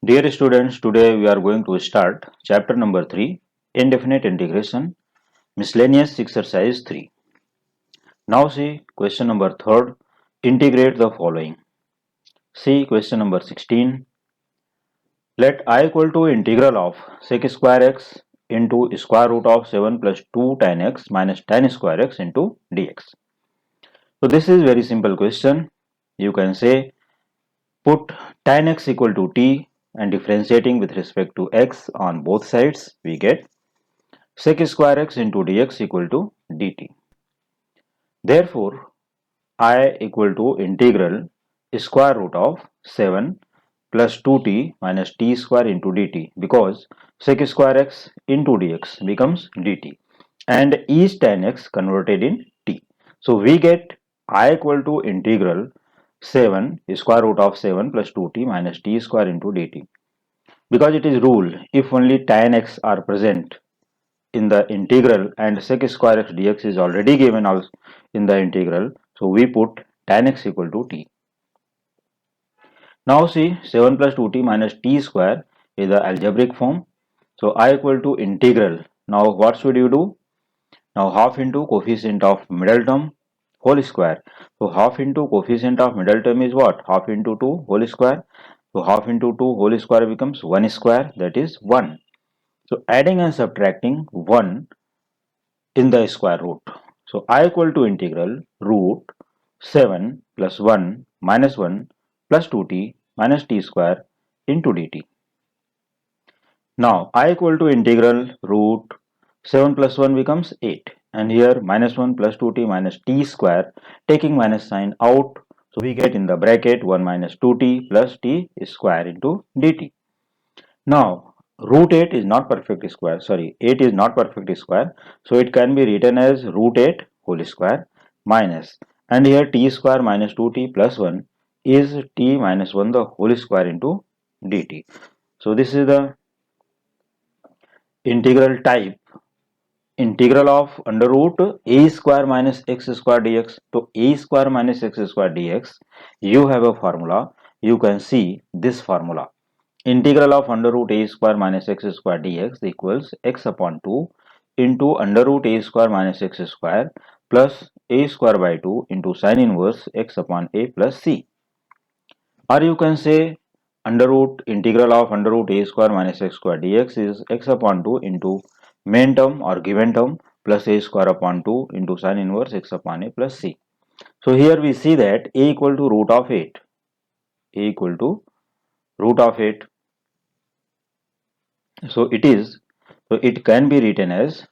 Dear students, today we are going to start chapter number 3, Indefinite Integration, Miscellaneous Exercise 3. Now see question number 3, integrate the following. See question number 16. Let I equal to integral of sec square x into square root of 7 plus 2 tan x minus tan square x into dx. So this is very simple question. You can say put tan x equal to t and differentiating with respect to x on both sides, we get sec square x into dx equal to dt. Therefore, I equal to integral square root of 7 plus 2t minus t square into dt, because sec square x into dx becomes dt and is tan x converted in t. So we get I equal to integral 7 square root of 7 plus 2t minus t square into dt, because it is rule if only tan x are present in the integral and sec square x dx is already given also in the integral, so we put tan x equal to t. Now see 7 plus 2t minus t square is the algebraic form. So I equal to integral. Now what should you do? Now half into coefficient of middle term whole square. So half into coefficient of middle term is what? Half into 2 whole square. So half into 2 whole square becomes 1 square, that is 1. So adding and subtracting 1 in the square root. So I equal to integral root 7 plus 1 minus 1 plus 2t minus t square into dt. Now I equal to integral root 7 plus 1 becomes 8, and here minus 1 plus 2t minus t square, taking minus sign out, so we get in the bracket 1 minus 2t plus t square into dt. Now root 8 is not perfect square, 8 is not perfect square, so it can be written as root 8 whole square minus, and here t square minus 2t plus 1 is t minus 1 the whole square into dt. So this is the integral type, integral of under root a square minus x square dx. So a square minus x square dx, you have a formula, you can see this formula. Integral of under root a square minus x square dx equals x upon 2 into under root a square minus x square plus a square by 2 into sin inverse x upon a plus c. Or you can say under root integral of under root a square minus x square dx is x upon 2 into main term or given term plus a square upon 2 into sin inverse x upon a plus c. So here we see that a equal to root of 8, a equal to root of 8. So it can be written as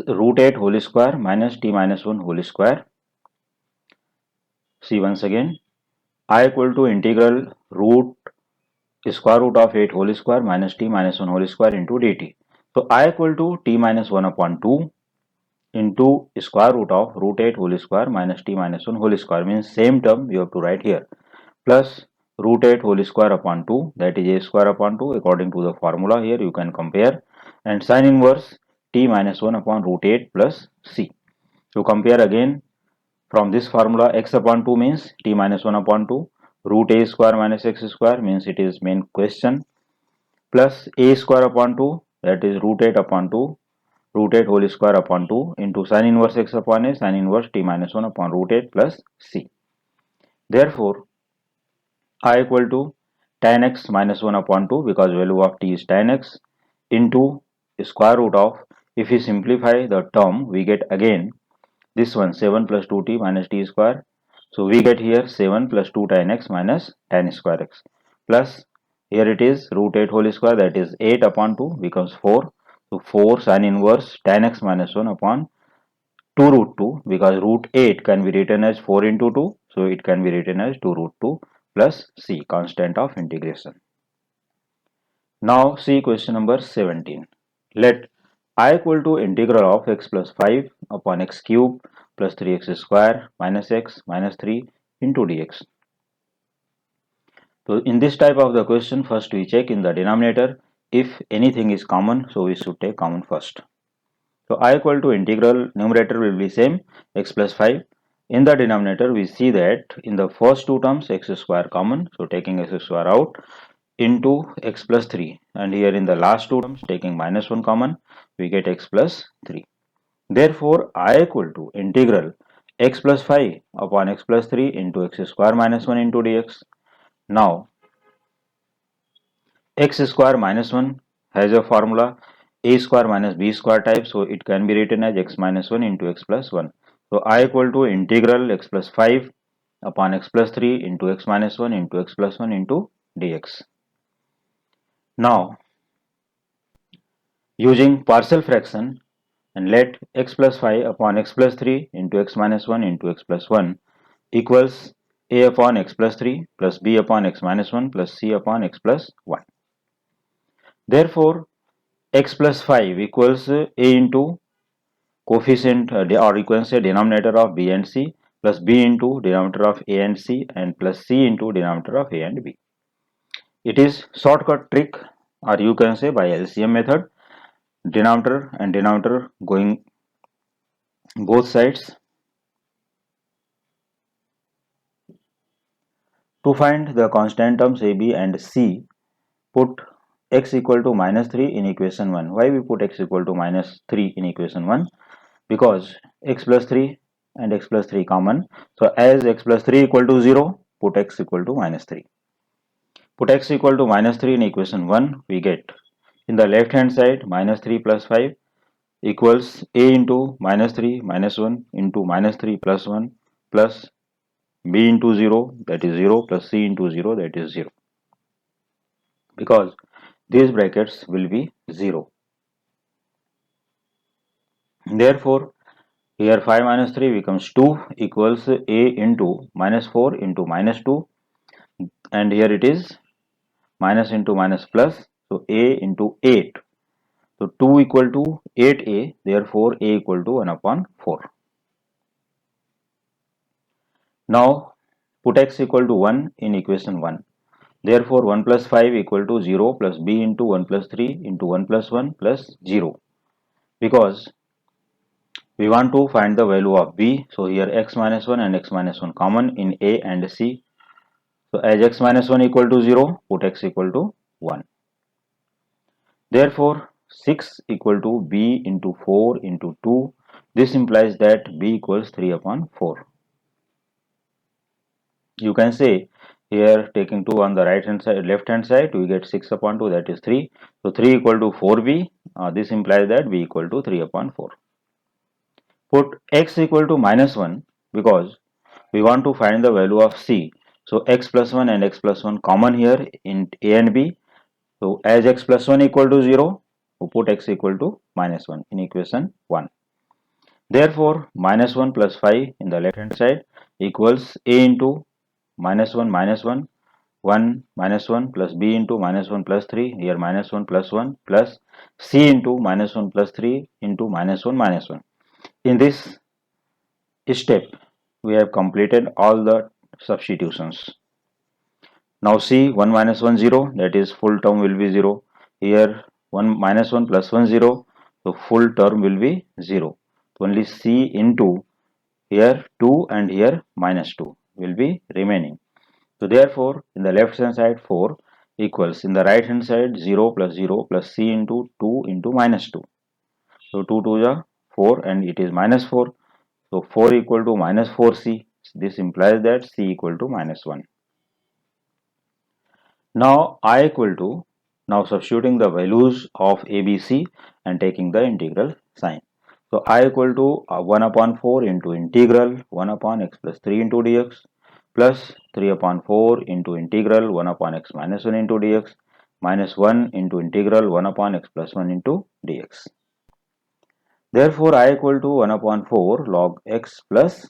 root 8 whole square minus t minus 1 whole square. See once again, I equal to integral root square root of 8 whole square minus t minus 1 whole square into dt. So I equal to t minus 1 upon 2 into square root of root 8 whole square minus t minus 1 whole square, means same term you have to write here, plus root 8 whole square upon 2, that is a square upon 2 according to the formula. Here you can compare, and sin inverse t minus 1 upon root 8 plus c. So compare again from this formula, x upon 2 means t minus 1 upon 2, root a square minus x square means it is main question, plus a square upon 2, that is root 8 upon 2, root 8 whole square upon 2 into sin inverse x upon a, sin inverse t minus 1 upon root 8 plus c. Therefore I equal to tan x minus 1 upon 2, because value of t is tan x, into square root of, if we simplify the term we get again this one 7 plus 2t minus t square. So we get here 7 plus 2 tan x minus tan square x, plus here it is root 8 whole square, that is 8 upon 2 becomes 4. So 4 sin inverse tan x minus 1 upon 2 root 2, because root 8 can be written as 4 into 2, so it can be written as 2 root 2 plus c, constant of integration. Now see question number 17. Let I equal to integral of x plus 5 upon x cube plus 3x square minus x minus 3 into dx. So in this type of the question, first we check in the denominator if anything is common, so we should take common first. So I equal to integral numerator will be same x plus 5. In the denominator we see that in the first two terms x square common, so taking x square out into x plus 3, and here in the last two terms taking minus 1 common we get x plus 3. Therefore I equal to integral x plus 5 upon x plus 3 into x square minus 1 into dx. Now x square minus 1 has a formula a square minus b square type, so it can be written as x minus 1 into x plus 1. So I equal to integral x plus 5 upon x plus 3 into x minus 1 into x plus 1 into dx. Now using partial fraction, and let x plus 5 upon x plus 3 into x minus 1 into x plus 1 equals a upon x plus 3 plus b upon x minus 1 plus c upon x plus 1. Therefore x plus 5 equals a into coefficient or you can say denominator of b and c plus b into denominator of a and c and plus c into denominator of a and b. It is shortcut trick, or you can say by LCM method, denominator and denominator going both sides. To find the constant terms a, b and c, put x equal to minus 3 in equation 1. Why we put x equal to minus 3 in equation 1? Because x plus 3 and x plus 3 common. So as x plus 3 equal to 0, put x equal to minus 3. Put x equal to minus 3 in equation 1, we get in the left hand side minus 3 plus 5 equals a into minus 3 minus 1 into minus 3 plus 1 plus b into 0, that is 0, plus c into 0, that is 0. Because these brackets will be 0. Therefore, here 5 minus 3 becomes 2 equals a into minus 4 into minus 2, and here it is minus into minus plus, so a into 8. So 2 equal to 8a, therefore a equal to 1 upon 4. Now put x equal to 1 in equation 1. Therefore 1 plus 5 equal to 0 plus b into 1 plus 3 into 1 plus 1 plus 0. Because we want to find the value of b, so here x minus 1 and x minus 1 common in a and c. So as x minus 1 equal to 0, put x equal to 1. Therefore 6 equal to b into 4 into 2. This implies that b equals 3 upon 4. You can say here taking 2 on the right hand side, left hand side, we get 6 upon 2, that is 3. So 3 equal to 4b. This implies that b equal to 3 upon 4. Put x equal to minus 1 because we want to find the value of c. So x plus 1 and x plus 1 common here in a and b. So as x plus 1 equal to 0, we put x equal to minus 1 in equation 1. Therefore minus 1 plus 5 in the left hand side equals a into minus 1 minus 1, 1 minus 1 plus b into minus 1 plus 3, here minus 1 plus 1 plus c into minus 1 plus 3 into minus 1 minus 1. In this step, we have completed all the substitutions. Now see 1 minus 1 0, that is full term will be 0. Here 1 minus 1 plus 1 0, so full term will be 0. So only c into here 2 and here minus 2 will be remaining. So therefore in the left hand side 4 equals in the right hand side 0 plus 0 plus c into 2 into minus 2. So 2 to the 4 and it is minus 4. So 4 equal to minus 4c. This implies that c equal to minus 1. Now I equal to, now substituting the values of a, b, c and taking the integral sign. So I equal to 1 upon 4 into integral 1 upon x plus 3 into dx plus 3 upon 4 into integral 1 upon x minus 1 into dx minus 1 into integral 1 upon x plus 1 into dx. Therefore I equal to 1 upon 4 log x plus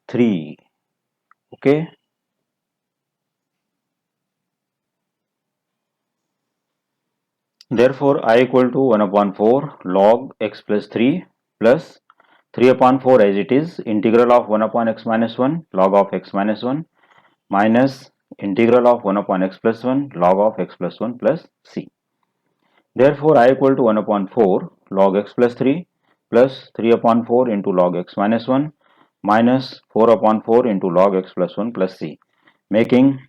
3. Okay. Therefore I equal to 1 upon 4 log x plus 3 plus 3 upon 4 as it is integral of 1 upon x minus 1 log of x minus 1 minus integral of 1 upon x plus 1 log of x plus 1 plus c. Therefore I equal to 1 upon 4 log x plus 3 plus 3 upon 4 into log x minus 1 minus 4 upon 4 into log x plus 1 plus c, making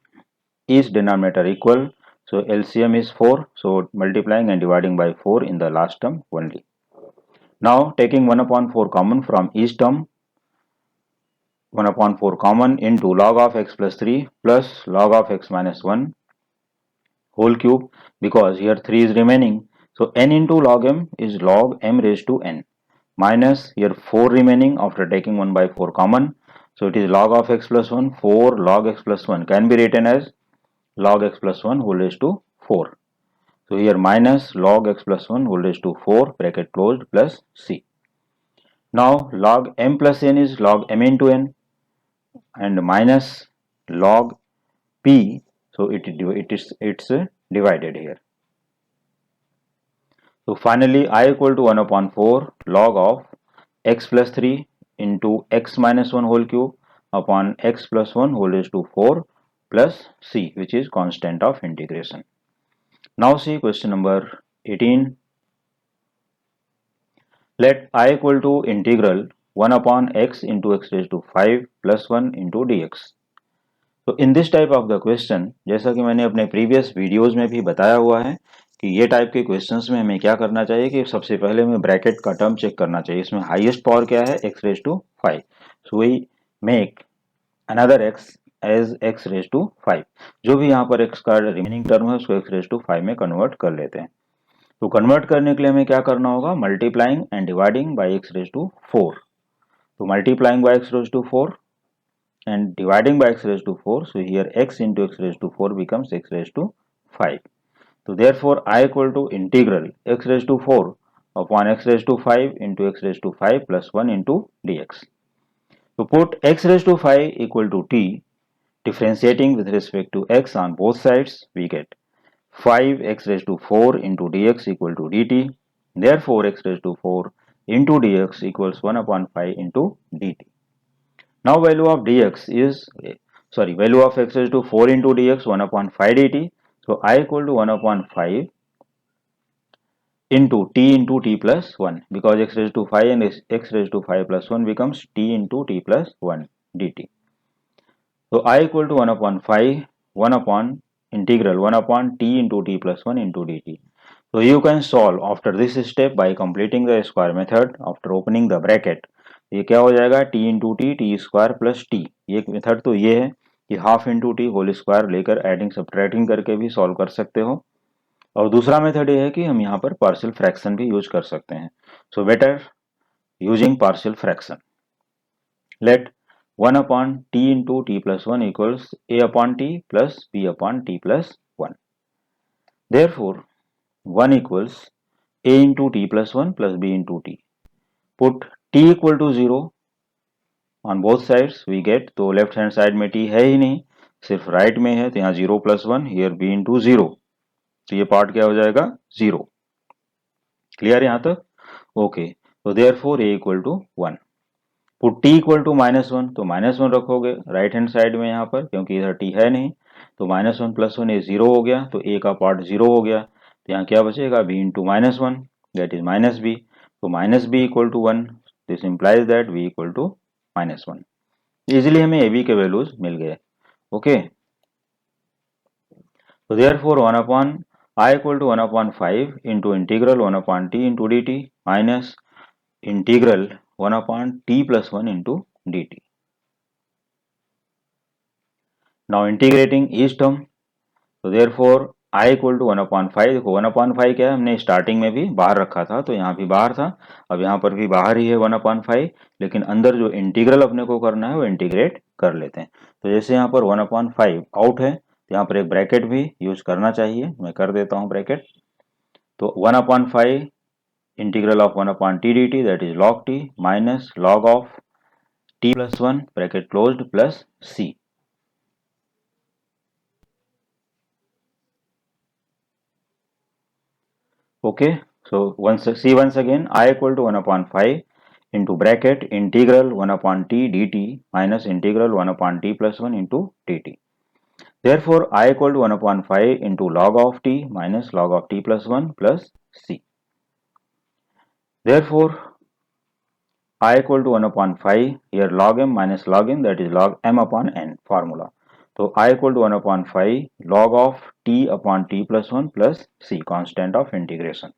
each denominator equal. So LCM is 4, so multiplying and dividing by 4 in the last term only. Now taking 1 upon 4 common from each term, 1 upon 4 common into log of x plus 3 plus log of x minus 1 whole cube, because here 3 is remaining. So n into log m is log m raised to n, minus here 4 remaining after taking 1 by 4 common. So it is log of x plus 1, 4 log x plus 1 can be written as log x plus 1 whole raised to 4. So here minus log x plus 1 whole raised to 4 bracket closed plus c. Now log m plus n is log m into n and minus log p, so it's divided here. So finally I equal to 1 upon 4 log of x plus 3 into x minus 1 whole cube upon x plus 1 whole raised to 4 plus c, which is constant of integration. Now see question number 18. Let I equal to integral 1 upon x into x raised to 5 plus 1 into dx. तो in this type of the question, जैसा कि मैंने अपने previous videos में भी बताया हुआ है कि ये टाइप के क्वेश्चंस में हमें क्या करना चाहिए कि सबसे पहले हमें ब्रैकेट का टर्म चेक करना चाहिए. इसमें हाईएस्ट पावर क्या है, x raise to 5. So we make another x as x raise to 5. जो भी यहाँ पर x का रिमेनिंग टर्म है उसको x रेज टू 5 में कन्वर्ट कर लेते हैं. तो कन्वर्ट करने के लिए हमें क्या करना होगा, multiplying and dividing by x raise to 4. तो multiplying by x raise to 4 and dividing by x raised to 4, so here x into x raised to 4 becomes x raised to 5. So therefore I equal to integral x raised to 4 upon x raised to 5 into x raised to 5 plus 1 into dx. So put x raised to 5 equal to t, differentiating with respect to x on both sides, we get 5x raised to 4 into dx equal to dt. Therefore x raised to 4 into dx equals 1 upon 5 into dt. Now value of dx is, value of x raised to 4 into dx 1 upon 5 dt. So I equal to 1 upon 5 into t plus 1, because x raised to 5 and x raised to 5 plus 1 becomes t into t plus 1 dt. So I equal to 1 upon 5, 1 upon integral 1 upon t into t plus 1 into dt. So you can solve after this step by completing the square method after opening the bracket. ये क्या हो जाएगा, t into T square plus T. ये method तो ये है कि half into T whole square लेकर एडिंग सब्ट्रैक्टिंग करके भी सॉल्व कर सकते हो. और दूसरा मेथड ये है कि हम यहाँ पर पार्शियल फ्रैक्शन भी यूज कर सकते हैं. So better using partial fraction. Let 1 upon T into T plus 1 equals A upon T plus B upon T plus 1. Therefore 1 equals a into t plus 1 plus b into t. Put t equal to 0 on both sides, we get, तो left hand side में t है ही नहीं, सिर्फ right में है, तो यहाँ 0 plus 1 here b into 0. तो ये पार्ट क्या हो जाएगा, 0. क्लियर यहाँ तक, ओके. तो therefore a equal to 1. Put t equal to -1, तो -1 रखोगे राइट हैंड साइड में यहाँ पर, क्योंकि इधर t है नहीं, तो -1 प्लस 1 ये 0 हो गया, तो a का पार्ट 0 हो गया. तो यहाँ क्या बचेगा, b into -1 that is -b. तो -b equal to 1, this implies that b equal to -1. Easily हमें ab के वैल्यूज मिल गए. ओके, तो therefore 1 upon I equal to 1 upon 5 into integral 1 upon t into dt minus integral 1 upon t plus 1 into dt. Now integrating each term, so therefore I equal to 1 upon 5. देखो 1 upon 5 क्या है, हमने starting में भी बाहर रखा था, तो यहाँ भी बाहर था, अब यहाँ पर भी बाहर ही है 1 upon 5, लेकिन अंदर जो इंटीग्रल अपने को करना है वो इंटीग्रेट कर लेते हैं. तो जैसे यहाँ पर 1 upon 5 आउट है, तो यहाँ पर एक ब्रैकेट भी यूज करना चाहिए, मैं कर देता हूँ ब्रैकेट. तो 1 upon 5 integral of 1 upon t dt, that is log t minus log of t plus 1 bracket closed plus c. Okay, so once again, I equal to 1 upon 5 into bracket integral 1 upon t dt minus integral 1 upon t plus 1 into dt. Therefore I equal to 1 upon 5 into log of t minus log of t plus 1 plus c. Therefore I equal to 1 upon 5, here log m minus log n, that is log m upon n formula. So I equal to 1 upon 5 log of t upon t plus 1 plus c, constant of integration.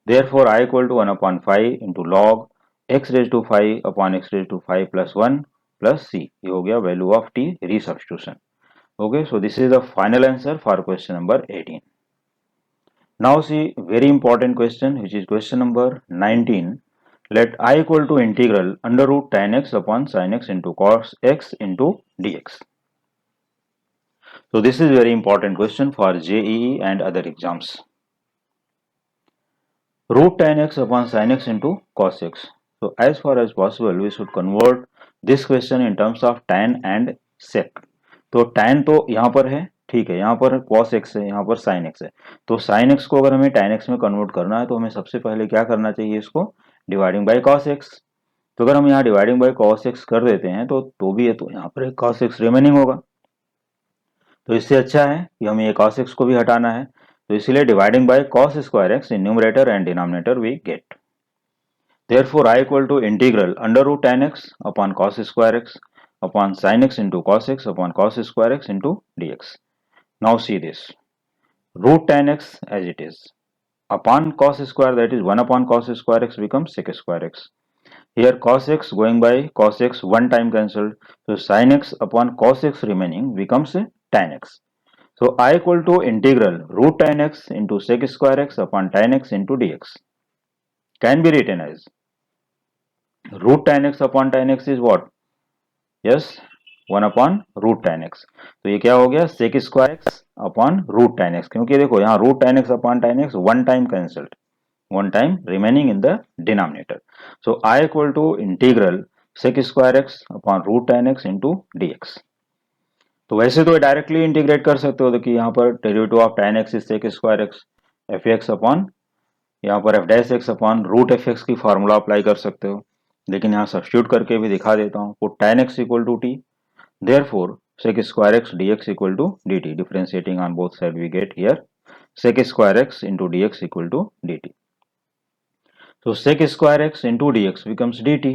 Therefore I equal to 1 upon 5 into log x raised to 5 upon x raised to 5 plus 1 plus c. ये हो गया value of t resubstitution. Okay, so this is the final answer for question number 18. Now see very important question, which is question number 19. Let I equal to integral under root tan x upon sin x into cos x into dx. So this is very important question for JEE and other exams. Root tan x upon sin x into cos x. So as far as possible we should convert this question in terms of tan and sec. तो tan तो यहाँ पर है, ठीक है, यहाँ पर cos x है, यहाँ पर sin x है. तो sin x को अगर हमें tan x में कन्वर्ट करना है तो हमें सबसे पहले क्या करना चाहिए, इसको डिवाइडिंग बाय cos x. तो अगर हम यहाँ डिवाइडिंग बाय cos x कर देते हैं तो भी है, तो यहाँ पर cos x रिमेनिंग होगा. तो इससे अच्छा है कि हमें ये cos x को भी हटाना है, तो इसलिए dividing by cos square x in numerator and denominator we get. Therefore I equal to integral under root tan x upon cos square x upon sin x into cos x upon cos square x into dx. Now see this, root tan x as it is upon cos square, that is 1 upon cos square x becomes sec square x. Here cos x going by cos x one time cancelled, so sin x upon cos x remaining becomes tan x. So I equal to integral root tan x into sec square x upon tan x into dx can be written as root tan x upon tan x is what? Yes, 1 upon root tan x. तो ये क्या हो गया, sec square x upon root tan x, क्योंकि देखो यहाँ root tan x upon tan x one time cancelled, one time remaining in the denominator. So I equal to integral sec square x upon root tan x into dx. तो वैसे तो directly integrate कर सकते हो, कि यहाँ पर derivative of tan x is sec square x F X upon, यहाँ पर F dash X upon root F X की फॉर्मूला अप्लाई कर सकते हो, लेकिन यहाँ सब्स्टिट्यूट करके भी दिखा देता हूँ. Put tan x equal to T, therefore sec square x dx equal to dt. Differentiating on both side we get here sec square x into dx equal to dt. So sec square x into dx becomes dt.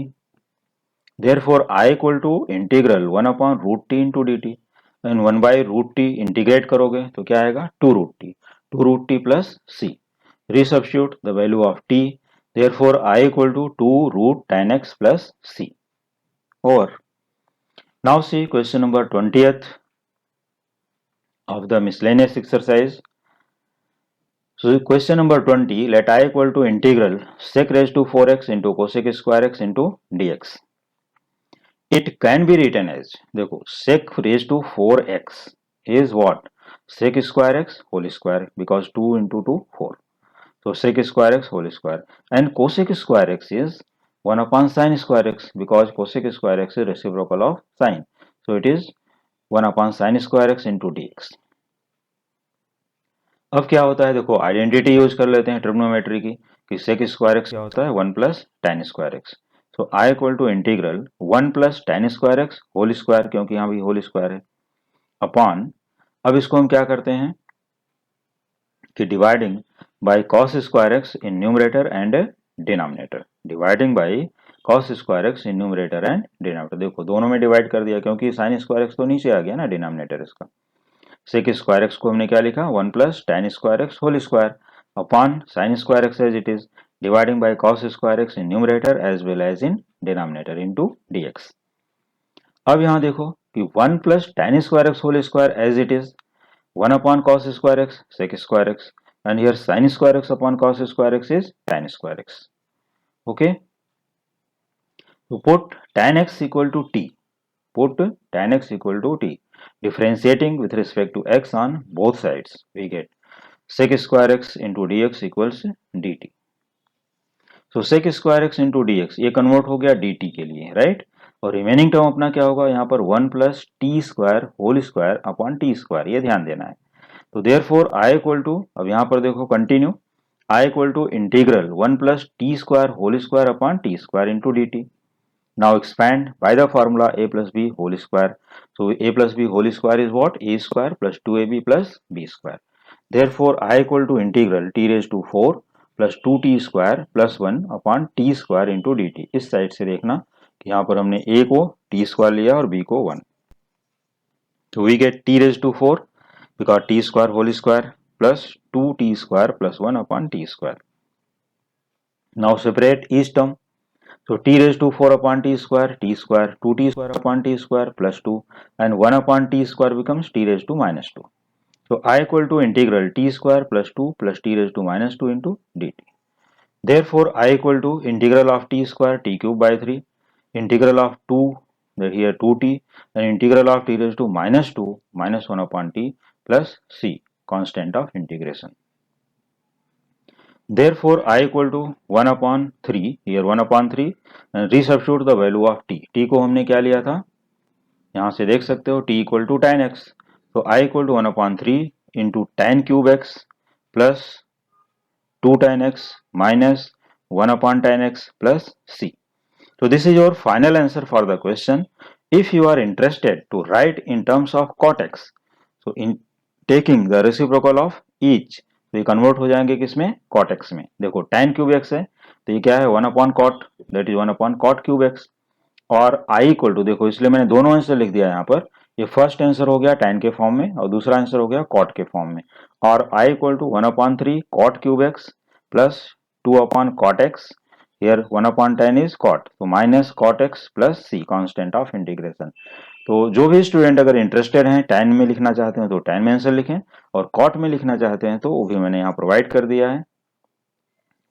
Therefore I equal to integral 1 upon root t into dt, and 1 by root t integrate करोगे तो क्या आएगा, 2 root t plus c. Resubstitute the value of t, therefore I equal to 2 root tan x plus c. Over. Now see question number 20th of the miscellaneous exercise. So question number 20, let I equal to integral sec raised to 4x into cosec square x into dx. It can be written as, देखो sec raised to 4x is what, sec square x whole square, because 2 into 2 4. So sec square x whole square, and cosec square x is 1 upon sin square x, because cosec square x is reciprocal of sin. So it is 1 upon sin square x into dx. अब क्या होता है, देखो identity use कर लेते हैं trigonometry की, कि sec स्क्वायर एक्स क्या होता है 1 plus tan square X. So I equal to integral 1 plus tan square X whole square, क्योंकि यहाँ भी होल स्क्वायर है, अपॉन, अब इसको हम क्या करते हैं कि dividing by cos square X in numerator and denominator. Dividing by cos square X in numerator and denominator. देखो दोनों में डिवाइड कर दिया, क्योंकि sin स्क्वायर एक्स तो नीचे आ गया ना डिनोमिनेटर इसका. sec स्क्वायर एक्स को हमने क्या लिखा, 1 plus tan square X whole square upon sin square X as it is, dividing by cos square X in numerator as well as in denominator into dx. अब यहाँ देखो कि 1 plus tan square X whole square as it is, 1 upon cos square X sec square X, and here sin square X upon cos square X is tan square X. Okay, तो put tan x equal to t, put tan x equal to t, differentiating with respect to x on both sides, we get sec square x into dx equals dt. So sec square x into dx ये convert हो गया dt के लिए, right. और remaining term अपना क्या होगा, यहाँ पर 1 plus T square whole square upon T square, ये ध्यान देना है. तो देयरफॉर आई इक्वल टू, अब यहाँ पर देखो continue, I equal to integral 1 plus T square whole square upon T square into dt. Now expand by the formula a plus b whole square. So a plus b whole square is what, a square plus 2ab plus b square. Therefore I equal to integral t raised to 4 plus 2t² plus 1/t² into dt। इस side से देखना कि यहाँ पर हमने a को t² लिया और b को 1। तो we get t⁴ because t² whole square plus 2t² plus 1/t²। Now separate each term. So t⁴/t², t² 2t² plus 2 and 1/t² becomes t⁻². So I equal to integral t² plus 2 plus t⁻² into dt. Therefore I equal to integral of t² t³/3, integral of 2 here 2t and integral of t⁻² minus 1/t plus c, constant of integration. Therefore I equal to 1/3, here 1/3 and resubstitute the value of t। t को हमने क्या लिया था, यहाँ से देख सकते हो t equal to tan x। तो I equal to 1/3 into tan³ x plus 2 tan x minus 1/tan x plus c। So this is your final answer for the question. If you are interested to write in terms of cot x, so in taking the reciprocal of each, तो ये convert हो जाएंगे किसमें, cot x में। देखो tan³ x है तो ये क्या है 1/cot, that is 1/cot³ x। और i इक्वल टू, देखो इसलिए मैंने दोनों आंसर लिख दिया यहाँ पर। ये फर्स्ट आंसर हो गया tan के फॉर्म में और दूसरा आंसर हो गया cot के फॉर्म में। और i इक्वल टू 1/3 cot³ x plus 2/cot x, here 1/tan is cot, तो minus cot x plus c, constant of integration. तो जो भी स्टूडेंट अगर इंटरेस्टेड हैं, tan में लिखना चाहते हैं तो tan में आंसर लिखें, और cot में लिखना चाहते हैं तो वो भी मैंने यहाँ प्रोवाइड कर दिया है,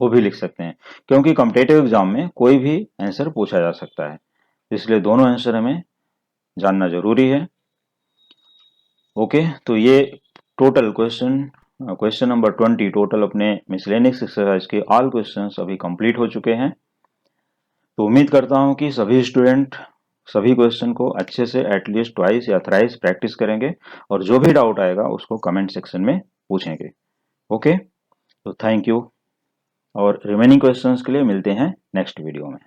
वो भी लिख सकते हैं। क्योंकि कॉम्पिटिटिव एग्जाम में कोई भी आंसर पूछा जा सकता है, इसलिए दोनों आंसर हमें जानना जरूरी है। ओके, तो ये टोटल क्वेश्चन नंबर 20 टोटल अपने मिसलेनियस एक्सरसाइज के ऑल क्वेश्चंस अभी कंप्लीट हो चुके हैं। तो उम्मीद करता हूं कि सभी स्टूडेंट सभी क्वेश्चन को अच्छे से एटलीस्ट ट्वाइस या थ्राइस प्रैक्टिस करेंगे, और जो भी डाउट आएगा उसको कमेंट सेक्शन में पूछेंगे। ओके, तो थैंक यू, और रिमेनिंग क्वेश्चंस के लिए मिलते हैं नेक्स्ट वीडियो में।